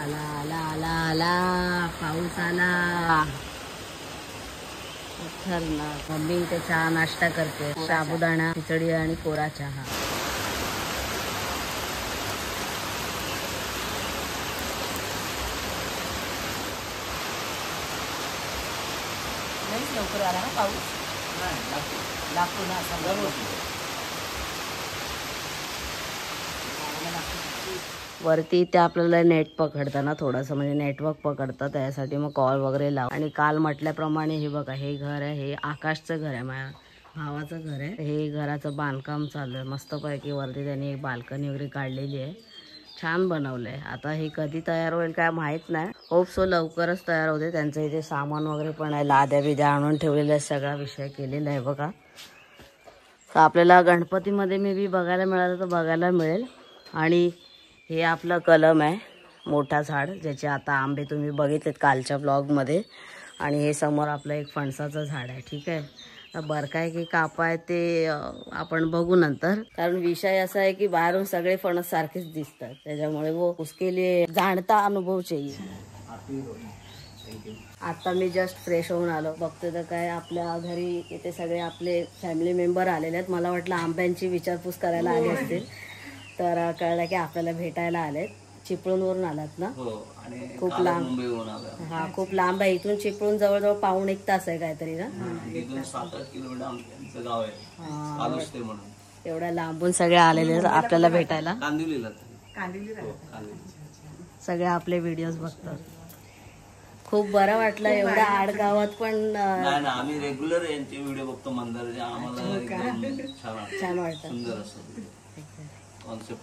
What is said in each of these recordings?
आला आला आला आला पाऊस आला. चल ना, मम्मी इथे चहा नाश्ता करते. साबुदाणा खिचडी आणि कोरा चहा. लवकर आला ना पाऊस. लागतो ना वरती ते आपल्याला नेट पकडतं ना थोडंसं, म्हणजे नेटवर्क पकडतं, त्यासाठी मग कॉल वगैरे लाव. आणि काल म्हटल्याप्रमाणे हे बघा, हे घर आहे, हे आकाशचं घर आहे, माझ्या भावाचं घर आहे. हे घराचं बांधकाम चालू आहे मस्तपैकी. वरती त्यांनी एक बाल्कनी वगैरे काढलेली आहे, छान बनवलंय. आता हे कधी तयार होईल काय माहित नाही. होप सो लवकरच तयार होते. त्यांचं इथे सामान वगैरे पण आहे, लाद्या बिद्या आणून ठेवलेल्या, सगळा विषय केलेला आहे बघा. तर आपल्याला गणपतीमध्ये मे बी बघायला मिळालं तर बघायला मिळेल. आणि हे आपलं कलम आहे, मोठा झाड, ज्याचे आता आंबे तुम्ही बघितलेत कालच्या ब्लॉगमध्ये. आणि हे समोर आपलं एक फणसाचं झाड आहे. ठीक आहे, बरकाय की कापाय ते आपण बघू नंतर. कारण विषय असा आहे की बाहेरून सगळे फणस सारखेच दिसतात, त्याच्यामुळे वो उसके लिए जाणता अनुभव चाहिए. आता मी जस्ट फ्रेश होऊन आलो. बघते तर काय आपल्या घरी इथे सगळे आपले फॅमिली मेंबर आलेले आहेत. मला वाटलं आंब्यांची विचारपूस करायला आले असतील, तर कळलं की आपल्याला भेटायला आलेत. चिपळूणवरून आलात ना? खूप लांब. हा, खूप लांब आहे इथून. चिपळूण जवळजवळ पाऊण 1 तास आहे काहीतरी ना. एवढ्या लांबून सगळे आलेले आपल्याला भेटायला. सगळे आपले व्हिडिओज बघतात. खूप बरं वाटलं एवढ्या आडगावात पण. आम्ही रेग्युलर यांचे व्हिडिओ बघतो मंदारचे. आम्हाला छान वाटतं.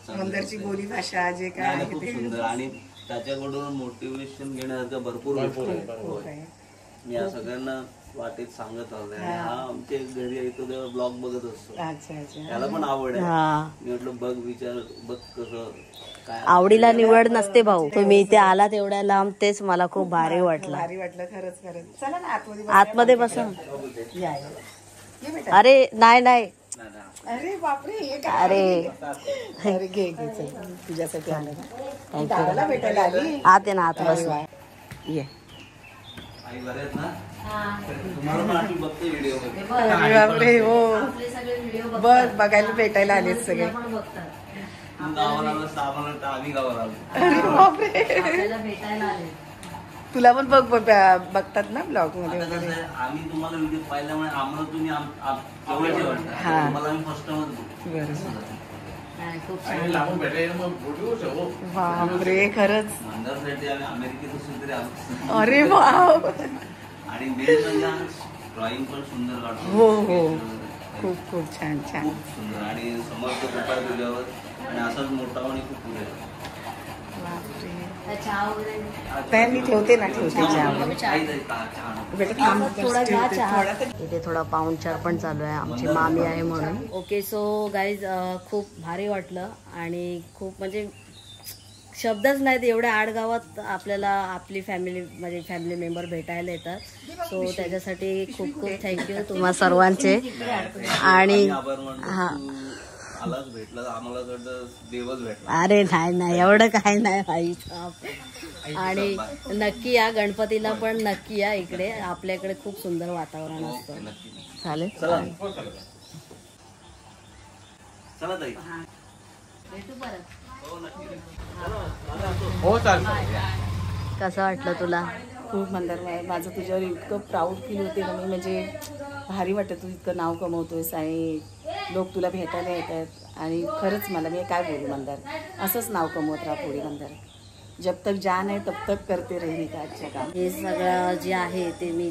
मंदारची बोली भाषा जे काय खूप सुंदर. आणि त्याच्याकडून मोटिवेशन घेण्यासारखं भरपूर आहे. मी या सगळ्यांना वाटेत सांगत आलोय. हा आमच्या घरी येतो तेव्हा ब्लॉग बघत असतो. त्याला पण आवड आहे. मी म्हटलं बघ, विचार बघ कसं काय. आवडीला निवड नसते भाऊ. तुम्ही इथे आलात एवढ्या लांब, तेच मला खूप भारी वाटलं. खरंच खरंच. चला ना आतमध्ये बसा. अरे नाही. अरे बापरे. अरे घे तुझ्यासाठी आलं. थँक्यू. भेटायला आली. आत आहे ना, आत बस. ये. बापरे. हो, बघायला भेटायला आलेत सगळे. तुला पण बघतात ना ब्लॉग मध्ये वगैरे. आम्ही तुम्हाला व्हिडिओ पाहिल्यामुळे आम्हाला तुम्ही बापरे. खरंच. अमेरिकेत. अरे वाव. आणि ड्रॉइंग पण सुंदर काढतो. हो, खूप खूप छान छान. खूप सुंदर. आणि समर्थ कृपा तुझ्यावर, आणि असाच मोठा आणि खूप पुढे. मी ठेवते ना, इथे थोडा पाहुणचार पण चालू आहे, आमची मामी आहे म्हणून. ओके, सो गाईज खूप भारी वाटलं. आणि खूप म्हणजे शब्दच नाहीत, एवढ्या आडगावात आपल्याला आपली फॅमिली फॅमिली मेंबर भेटायला येतात. सो त्याच्यासाठी खूप खूप थँक्यू तुम्हा सर्वांचे. आणि हा अरे नाही एवढं काय नाही भाई. आणि नक्की या गणपतीला पण नक्की या इकडे. आपल्याकडे खूप सुंदर वातावरण असतं. चालेल. भेटू परत. कसं वाटलं तुला? खूप मंदार. माझं तुझ्यावर इतकं प्राऊड फील होते ना मी. म्हणजे भारी वाटतं, तू इतकं नाव कमवतोयस आणि लोक तुला भेटायला येत आहेत. आणि खरंच मला, मी काय बोलू मंदार, असंच नाव कमवत राहा पुढे मंदार. जब तक जान है तब तक करते रहेंगे का अच्छा काम. हे सगळं जे आहे ते मी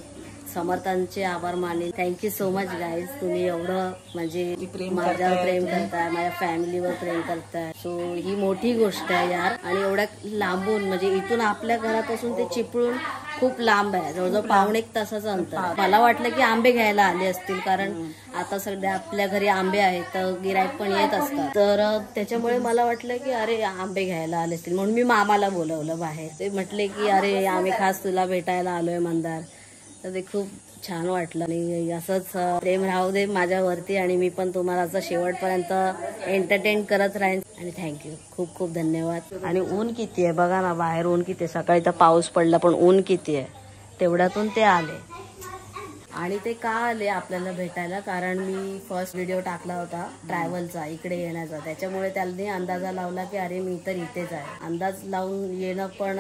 समर्थांचे आभार मानेन. Thank you so much guys. तुम्ही एवढं म्हणजे माझ्यावर प्रेम करताय, माझ्या फॅमिलीवर प्रेम करताय. सो ही मोठी गोष्ट आहे यार. आणि एवढ्या लांबून, म्हणजे इथून आपल्या घरापासून ते चिपळूण खूप लांब आहे, जवळजवळ पाऊण 1 तासाचं अंतर. मला वाटलं की आंबे घ्यायला आले असतील, कारण आता सध्या आपल्या घरी आंबे आहेत तर गिराईक पण येत असतात. तर त्याच्यामुळे मला वाटलं की अरे आंबे घ्यायला आले असतील, म्हणून मी मामाला बोलवलं बाहेर. ते म्हटले की अरे आम्ही खास तुला भेटायला आलोय मंदार. तर ते खूप छान वाटलं आणि असंच प्रेम राहू दे माझ्यावरती आणि मी पण तुम्हाला असं शेवटपर्यंत एंटरटेन करत राहीन. आणि थँक्यू, खूप खूप धन्यवाद. आणि ऊन किती आहे बघा ना, बाहेर ऊन किती आहे. सकाळी तर पाऊस पडला पण ऊन किती आहे. तेवढ्यातून ते आले. आणि ते का आले आपल्याला भेटायला, कारण मी फर्स्ट व्हिडिओ टाकला होता ट्रॅव्हलचा इकडे येण्याचा. त्याच्यामुळे त्यांनी अंदाजा लावला की अरे मी तर इथेच आहे. अंदाज लावून येणं पण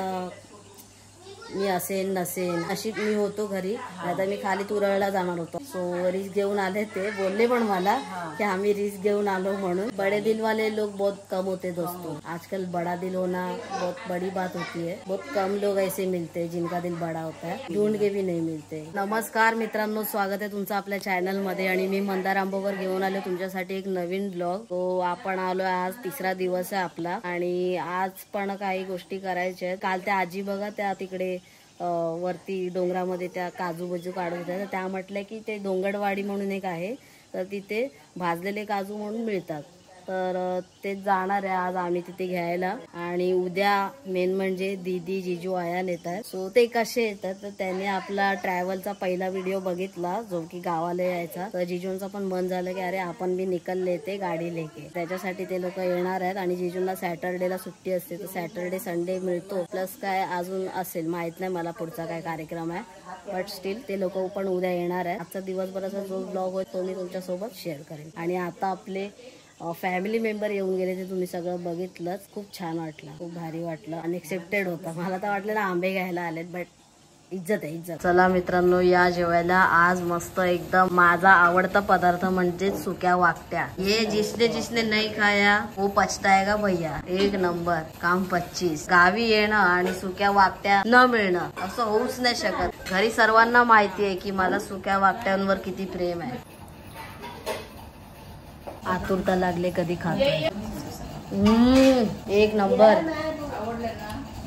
मी असेन नसेन अशी मी होतो घरी. आता मी खाली तुरळला जाणार होतो. सो रिस्क घेऊन आले. ते बोलले पण मला की आम्ही रिस्क घेऊन आलो म्हणून. बड़े दिल वाले लोग बहुत कम होते दोस्तों. आजकल बड़ा दिल होना बहुत बड़ी बात होती है. बहुत कम लोग ऐसे मिलते हैं जिनका दिल बड़ा होता है. ढूंढ के भी नहीं मिलते. नमस्कार मित्रांनो, स्वागत आहे तुमचं आपल्या चॅनल मध्ये. आणि मी मंदार आंबोकर घेऊन आलो तुमच्यासाठी एक नवीन ब्लॉग. तो आपण आलो आज 3रा दिवस आहे आपला. आणि आज पण काही गोष्टी करायच्या आहेत. काल त्या आजी बघा त्या तिकडे वरती डोंगरामध्ये त्या काजू बजू काढत होत्या. तर त्या म्हटल्या की ते डोंगरवाडी म्हणून एक आहे, तर तिथे भाजलेले काजू म्हणून मिळतात. तर ते जाणार आहे आज आम्ही तिथे घ्यायला. आणि उद्या मेन म्हणजे दीदी जिजू आयान येत आहेत. सो ते कसे येतात तर त्याने आपला ट्रॅव्हलचा पहिला व्हिडिओ बघितला जो की गावाला यायचा. तर जिजूंचं पण मन झालं की अरे आपण भी निकल लेते गाडी लेके. त्याच्यासाठी ते लोक येणार आहेत. आणि जिजूंना सॅटरडेला सुट्टी असते, तर सॅटरडे संडे मिळतो. प्लस काय अजून असेल माहित नाही मला पुढचा काय कार्यक्रम आहे, बट स्टील ते लोक पण उद्या येणार आहे. आजचा दिवसभराचा जो ब्लॉग होईल तो मी तुमच्यासोबत शेअर करेन. आणि आता आपले फॅमिली मेंबर येऊन गेले ते तुम्ही सगळं बघितलंच. खूप छान वाटलं, खूप भारी वाटलं. अनएक्सेप्टेड होता. मला तर वाटलं ना आंबे घ्यायला आलेत, बट इज्जत आहे इज्जत. चला मित्रांनो या जेवायला. आज मस्त एकदम माझा आवडता पदार्थ म्हणजे सुक्या वाकट्या. ये जिसने नहीं खाया वो पछताएगा भैया. एक नंबर काम 25. गावी येणं आणि सुक्या वाकट्या न मिळणं असं होऊच नाही शकत. घरी सर्वांना माहिती आहे की मला सुक्या वाकट्यांवर किती प्रेम आहे. आतुरता लागले कधी खातो. एक नंबर.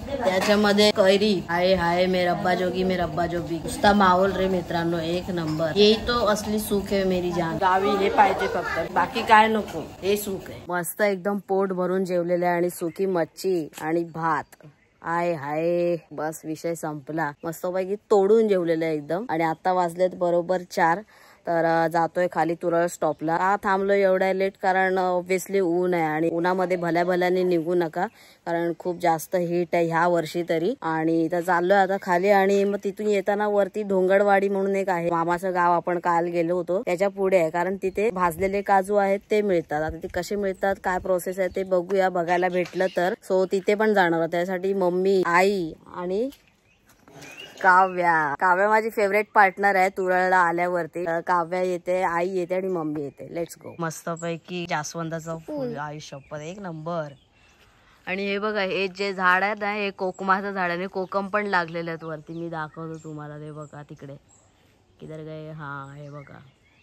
त्याच्यामध्ये कैरी हाय हाय मे रब्बा जोगी मे रब्बा जोगी. नुसता माहोल रे मित्रांनो, एक नंबर. यही तो असली सुख है मेरी जान. गावी हे पाहिजे फक्त, बाकी काय नको. हे सुख आहे. मस्त एकदम पोट भरून जेवलेले आणि सुकी मच्छी आणि भात. आय हाय बस विषय संपला. मस्तपैकी तोडून जेवलेलं एकदम. आणि आता वाजलेत बरोबर 4. तर जातोय खाली तुरळ स्टॉपला. का थांबलो एवढ्या लेट, कारण ऑब्व्हियसली ऊन आहे. आणि उन्हामध्ये भल्या भल्याने निघू नका, कारण खूप जास्त हीट आहे ह्या वर्षी तरी. आणि तर चाललोय आता खाली. आणि मग तिथून येताना वरती डोंगरवाडी म्हणून एक आहे, मामाचं गाव. आपण काल गेलो होतो त्याच्या पुढे आहे, कारण तिथे भाजलेले काजू आहेत ते मिळतात. आता ते कसे मिळतात काय प्रोसेस आहे ते बघूया, बघायला भेटलं तर. सो तिथे पण जाणार. त्यासाठी मम्मी आई आणि काव्या माझी फेवरेट पार्टनर आहे. तुरळला आल्यावरती काव्या येते, आई येते आणि मम्मी येते. Let's go. मस्तपैकी जास्वंदाचं फुल. आयुष्यपत एक नंबर. आणि हे बघा हे जे झाड आहे ना हे कोकमाचं झाड आहे. कोकम पण लागलेले आहेत वरती. मी दाखवतो तुम्हाला. ते बघा तिकडे किधर गए. हा हे बघा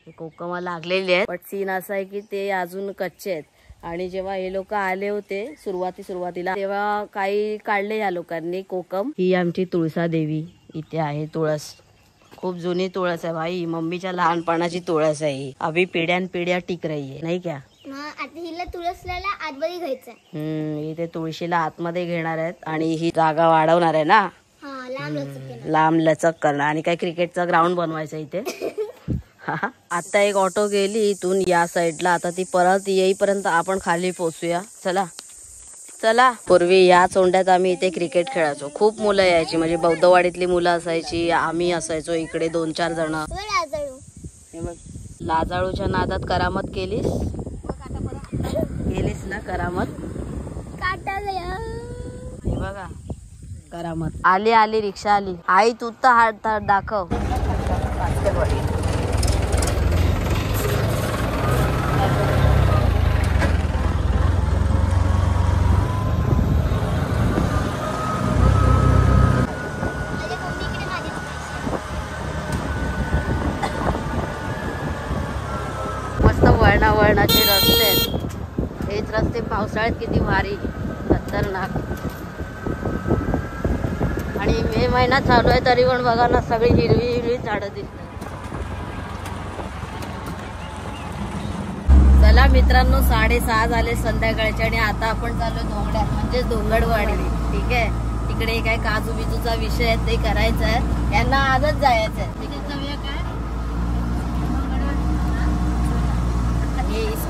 हे कोकम लागलेले आहेत. बट सीन असा आहे की ते अजून कच्चे आहेत. आणि जेव्हा हे लोक आले होते सुरुवातीला तेव्हा काही काढले या लोकांनी कोकम. ही आमची तुळसा देवी इथे आहे. तुळस खूप जुनी तुळस आहे भाई. मम्मीच्या लहानपणाची तुळस आहे ही. अभी पिढ्यानपिढ्या टिक रही आहे नाही का. हिला तुळसला आतमध्ये घ्यायचंय. इथे तुळशीला आतमध्ये घेणार आहेत. आणि ही जागा वाढवणार आहे ना, लांब लचक करणार. आणि काय क्रिकेटचा ग्राउंड बनवायचा इथे. आता एक ऑटो गेली इथून या साईडला. आता ती परत येईपर्यंत आपण खाली पोहोचूया. चला चला. पूर्वी या चोंड्यात आम्ही इथे क्रिकेट खेळायचो. खूप मुलं यायची, म्हणजे बौद्धवाडीतली मुलं असायची, आम्ही असायचो इकडे 2-4 जण. लाजाळूच्या नादात करामत केलीस ना करामत. हे बघा करामत. आली रिक्षा आली. आई तू तर हात दाखव. वळणाचे रस्ते आहेत. हेच रस्ते पावसाळ्यात किती भारी खतरनाक. आणि मे महिना चालू आहे तरी पण बघा ना सगळी हिरवी झाडं दिसतात. चला मित्रांनो 6:30 झाले संध्याकाळचे. आणि आता आपण चालू डोंगरात म्हणजेच डोंगरवाडी. ठीक आहे. इकडे काय काजू बिजूचा विषय आहे ते करायचं आहे, यांना आजच जायचं आहे.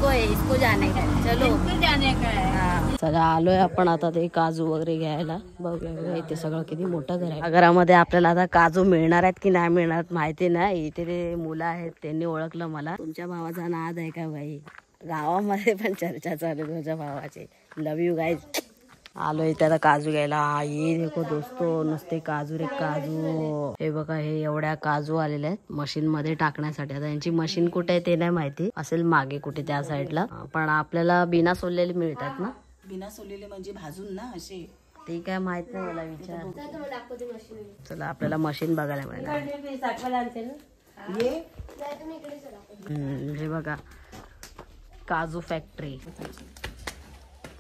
इसको जाने का चलो जाने का. चला आलोय आपण आता ते काजू वगैरे घ्यायला. बघूया इथे सगळं किती मोठं घर आहे. घरामध्ये आपल्याला आता काजू मिळणार आहेत की नाही मिळणार माहिती नाही. इथे ते मुलं आहेत त्यांनी ओळखलं मला. तुमच्या भावाचा नाद आहे का बाई? गावामध्ये पण चर्चा चालू आहे तुझ्या भावाची. लव यू गाईज. आलो इथे आता काजू घ्यायला. ये देखो दोस्तो नुसते काजू रे काजू. हे बघा हे एवढ्या काजू आलेल्या आहेत मशीन मध्ये टाकण्यासाठी. आता यांची मशीन कुठे आहे ते नाही माहिती, असेल मागे कुठे त्या साईडला. पण आपल्याला बिना सोललेले मिळतात ना? बिना सोललेले म्हणजे भाजून ना असे? ते काय माहित नाही मला, विचार. चला आपल्याला मशीन बघायला मिळणार. हे बघा काजू फॅक्टरी.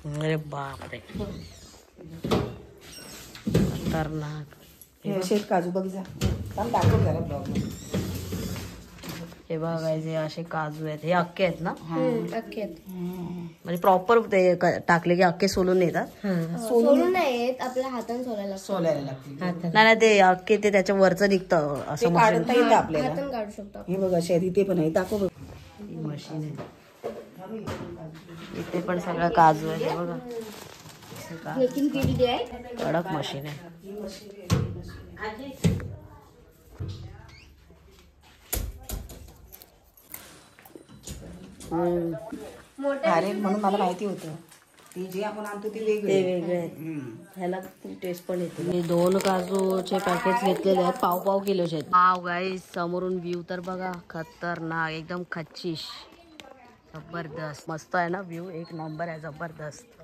अरे बापरे खतरनाक. हे काजू बघ जा, दाखव जरा ब्लॉग. हे बघायचे असे काजू आहेत. हे अक्के आहेत ना? अख्खे म्हणजे प्रॉपर ते टाकले की अक्के सोलून येतात? सोलून नाही येत, आपल्या हाताने सोलायला लागते. नाही ते अक्के ते त्याच्या वरचं निघतं असं काढता येतं आपल्याला. हाताने काढू शकतो. हे बघा शेरी ते पण आहे, दाखव बघ. मशीन आहे इथे पण सगळं काजू आहे. बघा कडक मशीन आहे. अरे म्हणून मला माहिती होतं ते जे आपण आणतो ते वेगळे आहेत. ह्याला टेस्ट पण येते. मी 2 काजूचे पॅकेट घेतलेले आहेत, पाव किलोचे आहेत. वाव गाईस समोरून व्ह्यू तर बघा खतरनाक एकदम खच्चीश जबरदस्त. मस्त आहे ना व्ह्यू, एक नंबर आहे, जबरदस्त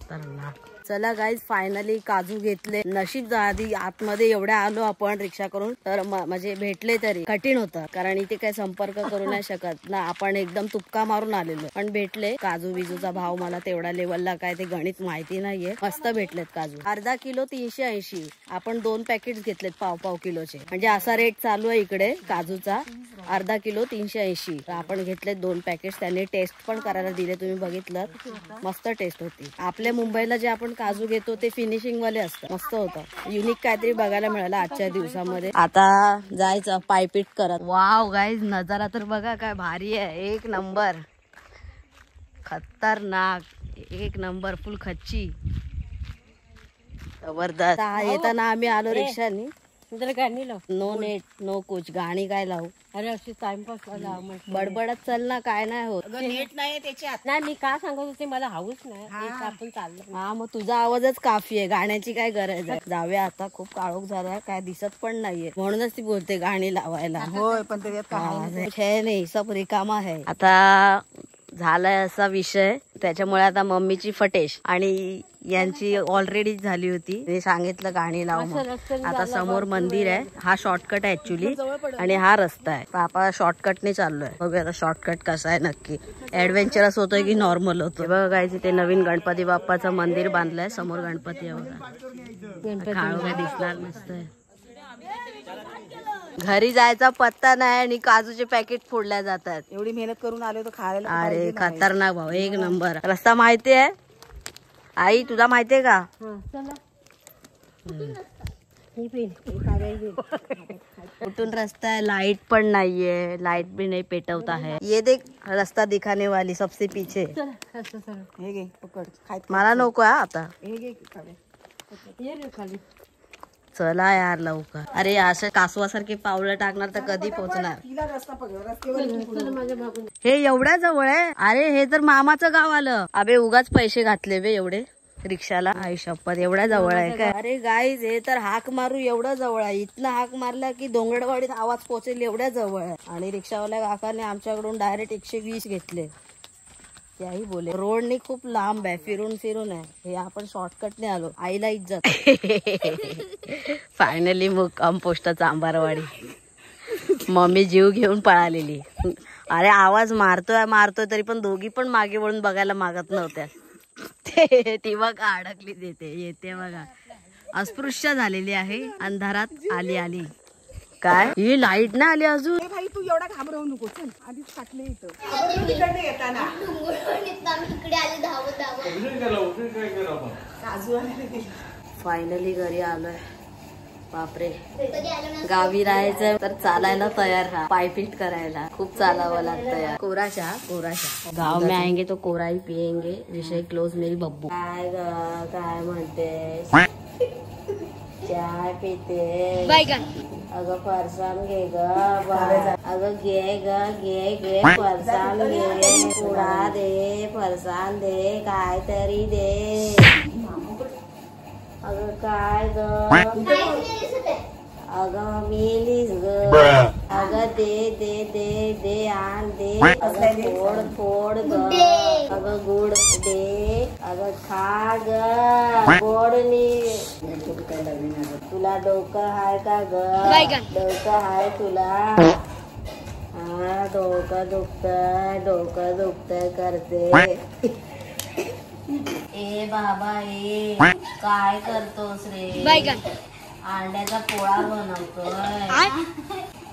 खतरनाक. चला गाईज फायनली काजू घेतले. नशीब आधी आतमध्ये एवढ्या आलो आपण रिक्षा करून तर म्हणजे भेटले तरी कठीण होतं, कारण इथे काही संपर्क करू नाही शकत ना. आपण एकदम तुपका मारून आलेलो पण भेटले. काजू बिजूचा भाव मला तेवढ्या लेवलला काय ते गणित माहिती नाहीये. मस्त भेटलेत काजू. अर्धा किलो 380. आपण 2 पॅकेट घेतलेत पाव किलोचे. म्हणजे असा रेट चालू आहे इकडे काजूचा. अर्धा किलो 380. आपण घेतले 2 पॅकेट. त्यांनी टेस्ट पण करायला दिले, तुम्ही बघितलं मस्त टेस्ट होती. आपल्या मुंबईला जे आपण काजू घेतो ते फिनिशिंग वाले असतात. मस्त होतं, युनिक काहीतरी बघायला मिळालं आजच्या दिवसामध्ये. आता जायचं पायपीट करत. वाव गाईज नजारा तर बघा काय भारी आहे, एक नंबर खतरनाक, एक नंबर फुल खच्ची जबरदस्त. येताना आम्ही आलो रिक्षानी. नो नेट नो कुछ, गाणी काय लावू? अरे अशी टाइमपास बडबडत चल ना, काय नाही होत. नेट नाही त्याच्यात. नाही मी का सांगत होते, मला हाऊस नाही आपण चाललो. हा मग तुझा आवाजच काफी आहे, गाण्याची काय गरज आहे. जाऊया आता, खूप काळोख झाला, काय दिसत पण नाहीये, म्हणूनच ती बोलते गाणी लावायला. होय पण त्याच्यात खेळ नाही, सब रिकामा आहे. आता झालाय असा विषय, त्याच्यामुळे आता मम्मीची फटेश आणि यांची ऑलरेडी झाली होती. मी सांगितलं गाणी लाव म्हणून. आता समोर मंदिर आहे, हा शॉर्टकट आहे ऍक्च्युली आणि हा रस्ता आहे. पापा शॉर्टकटने चाललोय. बघूया आता शॉर्टकट कसा आहे नक्की, ऍडव्हेंचरस होतोय की नॉर्मल होतोय. बघा काय ते नवीन गणपती बाप्पाचं मंदिर बांधलंय. समोर गणपती आहे बघा, काळू काय दिसणार नसतंय. घरी जायचा पत्ता नाही आणि काजूचे पॅकेट फोडल्या जातात. एवढी मेहनत करून आले तर खायला. अरे खतरनाक भाऊ, एक नंबर. रस्ता माहिती आहे आई, तुझा माहितीये का? कुठून रस्ता आहे, लाइट पण नाहीये, लाइट भी नहीं पेटवता है. ये देख रस्ता दिखाने वाली सबसे पीछे. हे घे पकड, खायत मला नको आहे आता. हे घे खाली. चला यार लवकर. अरे असं कासवासारखे पावलं टाकणार तर कधी पोहोचणार. तिला रस्ता पकड, रस्त्यावर. हे एवढ्या जवळ आहे. अरे हे तर मामाचं गाव आलं. अबे उगाच पैसे घातले बे एवढे रिक्षाला. आई शपथ, एवढ्या जवळ आहे काय? अरे गाईज हे तर हाक मारू एवढं जवळ आहे. इथनं हाक मारला की डोंगरवाडीत आवाज पोहोचेल एवढ्या जवळ आहे. आणि रिक्षावाल्या काकाने आमच्याकडून डायरेक्ट 120 घेतले. त्याही बोले रोडनी खूप लांब आहे, फिरून आहे. हे आपण शॉर्टकटने आलो. आईला इज्जत. फायनली मुक्काम पोस्ट चांबारवाडी. मम्मी जीव घेऊन पळालेली. अरे आवाज मारतोय तरी पण दोघी पण मागे वळून बघायला मागत नव्हत्या. ती बघा अडकली येते बघा. अस्पृश्य झालेली आहे, अंधारात आली. काय ही लाईट ना आली अजून? भाई तू एवढा घाबरवू नको, चल आधीच टाकले इथं. येताना इकडे आले धावत. काजू फायनली घरी आलोय. बापरे, गावी राहायचं तर चालायला तयार राहा, पायपीट करायला खूप चालावं लागतं. कोरा चहा गाव में आएंगे तो कोरा ही पियेंगे. विषय क्लोज. मेरी बब्बू काय ग, काय म्हणते? चहा पिते. अगं फरसाण घे ग, अगं घे फरसाण घे, पुडा दे, फरसाण दे, काय तरी दे. अगं काय ग, अगं मेलीस ग, अगं दे आण दे, अगं फोड ग, अगं गुड दे, अगं खा ग गोडनी. तुला डोकं हाय का ग? डोकं हाय तुला? हा, डोकं दुखतंय करते. ए बाबा ए, काय करतोस रे? अंड्याचा पोळा बनवतोय.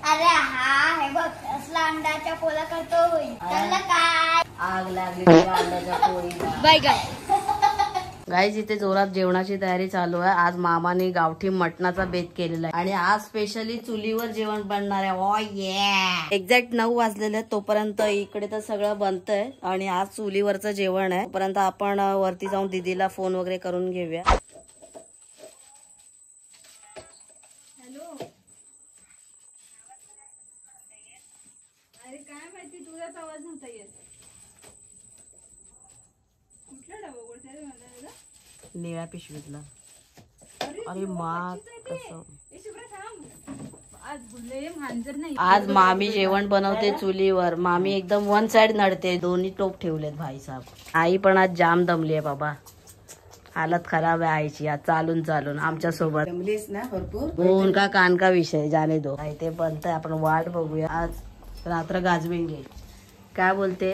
अरे हा, हे बघ असला अंड्याच्या पोळा करतोय. त्याला काय आग लागली तुझ्या अंड्याच्या पोळीला. गाईज इथे जोरात जेवणाची तयारी चालू आहे. आज मामाने गावठी मटणाचा बेत केलेला आहे आणि आज स्पेशली चुलीवर जेवण बनणार आहे. ओ ये, एक्झॅक्ट 9 वाजलेले आहेत. तोपर्यंत इकडे तर सगळं बनतंय आणि आज चुलीवरचं जेवण आहे. तोपर्यंत आपण वरती जाऊन दीदीला फोन वगैरे करून घेऊया. अरे काय माहिती, तुझाच आवाज नव्हता येत. कुठला डबा बोलते रे मला? निळ्या पिशवीतला. अरे मा कसं आज बोलले मांजर नाही. आज मामी जेवण बनवते चुलीवर. मामी एकदम वन साइड नडते. दोन्ही टोप ठेवलेत भाई साहब. आई पण आज जाम दमली आहे बाबा. हालत खराब आहे आईची आज चालून चालून आमच्या सोबत. ना भरपूर. फोन का कान का विषय जाने दो. ते बनतंय, आपण वाट बघूया. आज रात्र गाजवेंगे. काय बोलते?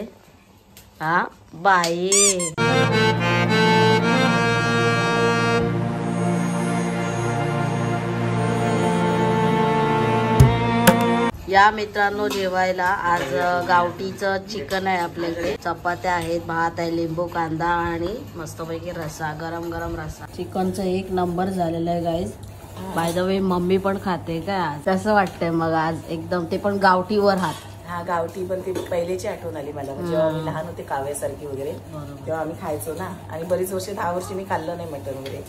हा बाई. या मित्रांनो जेवायला आज गावठीचं चिकन आहे आपल्याकडे. चपात्या आहेत, भात आहे, लिंबू कांदा आणि मस्तपैकी रस्सा, गरम गरम रस्सा. चिकनचं एक नंबर झालेलं आहे guys. By the way mummy पण खाते का? कसं वाटतंय मग आज? एकदम ते पण गावठीवर हात. हा, गावठी पण ती पहिलेची आठवण आली मला. जेव्हा मी लहान होते काव्यासारखी वगैरे, तेव्हा आम्ही खायचो ना. आणि बरीच वर्ष 10 वर्ष मी खाल्लं नाही मटण वगैरे.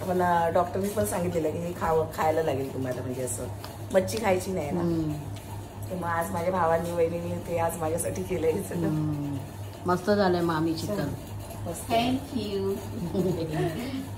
पण डॉक्टरनी पण सांगितलेलं की हे खायला लागेल तुम्हाला, म्हणजे असं मच्छी खायची नाही ना. मग आज माझ्या भावांनी वहिनीने ते आज माझ्यासाठी केलंय. मस्त झालंय मामी चिकन. थँक्यू.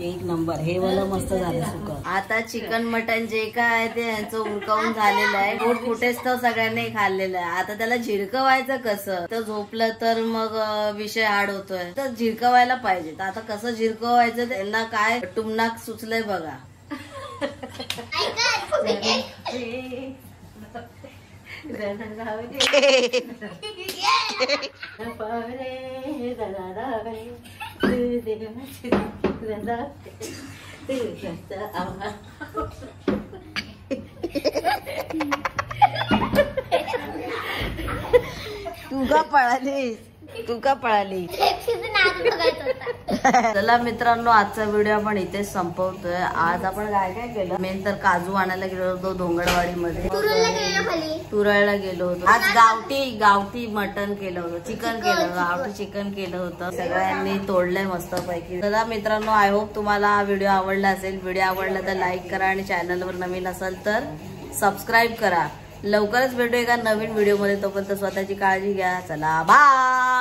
एक नंबर. हे वाला मस्त झालं सुकं. आता चिकन मटन जे काय आहे ते यांचं उरकावून झालेलं आहे. पोट फुटेच तर सगळ्यांनी खाल्लेलं आहे. आता त्याला झिरकवायचं कसं? तर झोपलं तर मग विषय हाड होतोय. तर झिरकवायला पाहिजे. तर आता कसं झिरकवायचं त्यांना काय टुमनाक सुचलंय बघा. तू का पळाली? चला मित्रांनो, आजचा व्हिडिओ आपण इथेच संपवतोय. आज आपण काय काय केलं? मेन तर काजू आणायला गेलो होतो धोंगडवाडी मध्ये, तुरळला गेलो होतो. आज गावठी मटन केलं होतं, चिकन केलं, गावठी चिकन केलं होतं. सगळ्यांनी तोडलंय मस्त पैकी. चला मित्रांनो, आय होप तुम्हाला हा व्हिडिओ आवडला असेल. व्हिडिओ आवडला तर लाईक करा आणि चॅनलवर नवीन असाल तर सबस्क्राईब करा. लवकरच भेटू एका नवीन व्हिडिओ मध्ये. तोपर्यंत स्वतःची काळजी घ्या. चला बाय.